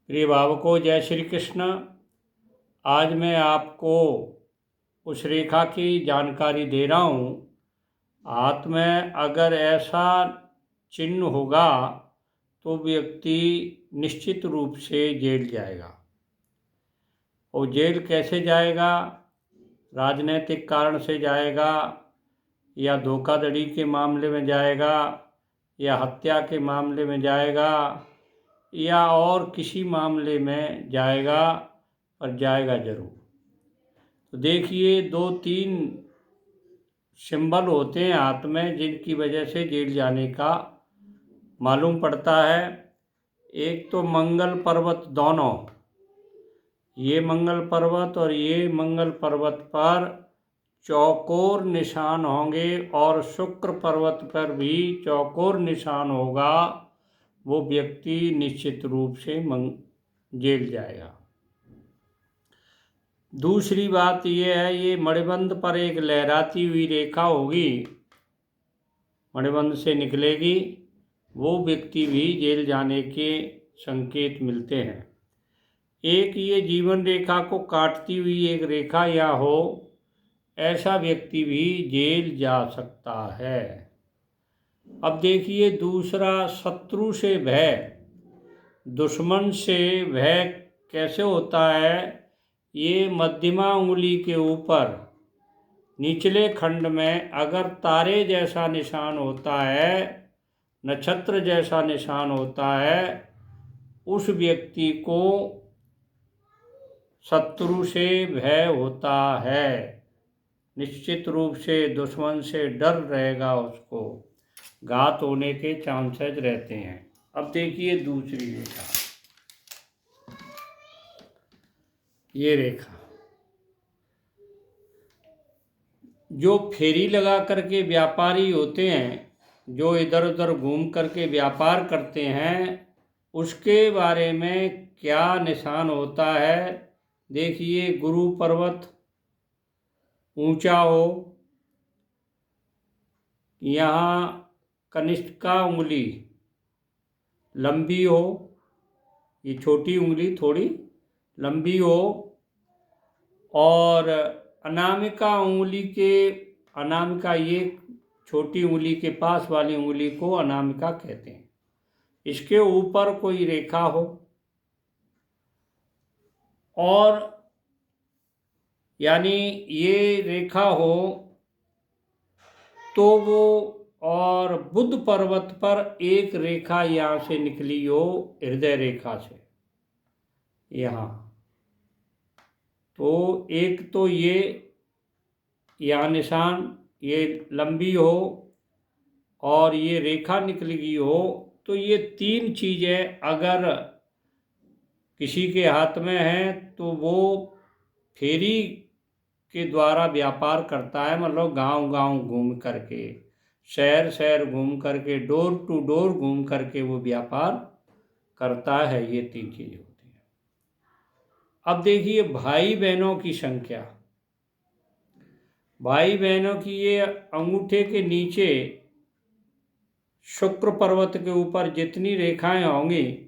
प्रिय भावकों, जय श्री कृष्ण। आज मैं आपको उस रेखा की जानकारी दे रहा हूँ। हाथ में अगर ऐसा चिन्ह होगा तो व्यक्ति निश्चित रूप से जेल जाएगा। और जेल कैसे जाएगा? राजनीतिक कारण से जाएगा, या धोखाधड़ी के मामले में जाएगा, या हत्या के मामले में जाएगा, या और किसी मामले में जाएगा, पर जाएगा जरूर। तो देखिए, 2-3 सिंबल होते हैं हाथ में जिनकी वजह से जेल जाने का मालूम पड़ता है। एक तो मंगल पर्वत, दोनों, ये मंगल पर्वत और ये मंगल पर्वत पर चौकोर निशान होंगे, और शुक्र पर्वत पर भी चौकोर निशान होगा, वो व्यक्ति निश्चित रूप से जेल जाएगा। दूसरी बात ये है, ये मणिबंध पर एक लहराती हुई रेखा होगी, मणिबंध से निकलेगी, वो व्यक्ति भी जेल जाने के संकेत मिलते हैं। एक ये जीवन रेखा को काटती हुई एक रेखा या हो, ऐसा व्यक्ति भी जेल जा सकता है। अब देखिए, दूसरा, शत्रु से भय, दुश्मन से भय कैसे होता है? ये मध्यमा उंगली के ऊपर निचले खंड में अगर तारे जैसा निशान होता है, नक्षत्र जैसा निशान होता है, उस व्यक्ति को शत्रु से भय होता है। निश्चित रूप से दुश्मन से डर रहेगा, उसको घात होने के चांसेस रहते हैं। अब देखिए दूसरी रेखा, ये रेखा जो फेरी लगा करके व्यापारी होते हैं, जो इधर उधर घूम करके व्यापार करते हैं, उसके बारे में क्या निशान होता है? देखिए, गुरु पर्वत ऊंचा हो, यहाँ कनिष्ठा उंगली लंबी हो, ये छोटी उंगली थोड़ी लंबी हो, और अनामिका उंगली के, अनामिका ये छोटी उंगली के पास वाली उंगली को अनामिका कहते हैं, इसके ऊपर कोई रेखा हो, और यानी ये रेखा हो तो वो, और बुध पर्वत पर एक रेखा यहाँ से निकली हो, हृदय रेखा से यहाँ, तो एक तो ये यहाँ निशान ये लंबी हो और ये रेखा निकली गई हो, तो ये 3 चीज़ें अगर किसी के हाथ में हैं तो वो फेरी के द्वारा व्यापार करता है। मतलब गांव गांव घूम करके, शहर शहर घूम करके, डोर टू डोर घूम करके वो व्यापार करता है। ये 3 चीज़ें होती हैं। अब देखिए, भाई बहनों की संख्या, भाई बहनों की ये अंगूठे के नीचे शुक्र पर्वत के ऊपर जितनी रेखाएं होंगी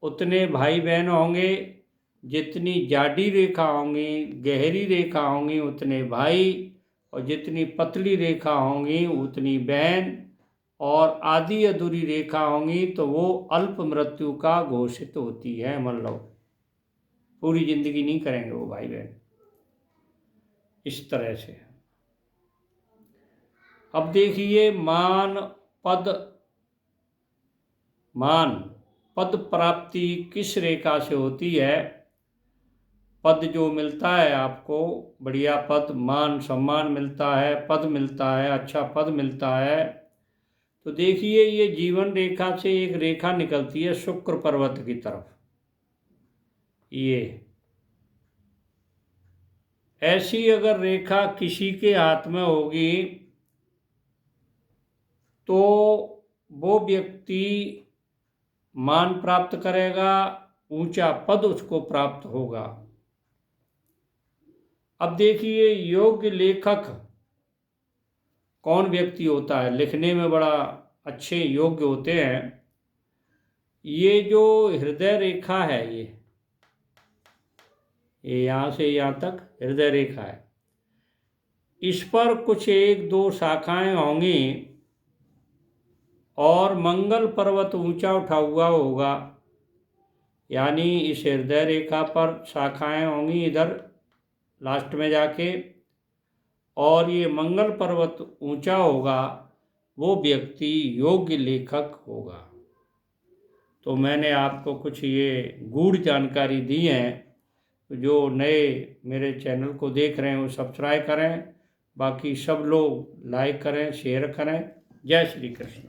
उतने भाई बहन होंगे, जितनी जाडी रेखा होंगी, गहरी रेखा होंगी, उतने भाई, और जितनी पतली रेखा होंगी उतनी बहन, और आधी अधूरी रेखा होंगी तो वो अल्प मृत्यु का घोषित होती है। मतलब पूरी जिंदगी नहीं करेंगे वो भाई बहन, इस तरह से। अब देखिए, मान पद प्राप्ति किस रेखा से होती है? पद जो मिलता है आपको, बढ़िया पद, मान सम्मान मिलता है, पद मिलता है, अच्छा पद मिलता है, तो देखिए, ये जीवन रेखा से एक रेखा निकलती है शुक्र पर्वत की तरफ। ये ऐसी अगर रेखा किसी के हाथ में होगी तो वो व्यक्ति मान प्राप्त करेगा, ऊंचा पद उसको प्राप्त होगा। अब देखिए, योग्य लेखक कौन व्यक्ति होता है? लिखने में बड़ा अच्छे योग्य होते हैं, ये जो हृदय रेखा है, ये यहाँ से यहाँ तक हृदय रेखा है, इस पर कुछ 1-2 शाखाएं होंगी और मंगल पर्वत ऊंचा उठा हुआ होगा। यानी इस हृदय रेखा पर शाखाएं होंगी इधर लास्ट में जाके, और ये मंगल पर्वत ऊंचा होगा, वो व्यक्ति योग्य लेखक होगा। तो मैंने आपको कुछ ये गूढ़ जानकारी दी है। जो नए मेरे चैनल को देख रहे हैं वो सब्सक्राइब करें, बाकी सब लोग लाइक करें, शेयर करें। जय श्री कृष्ण।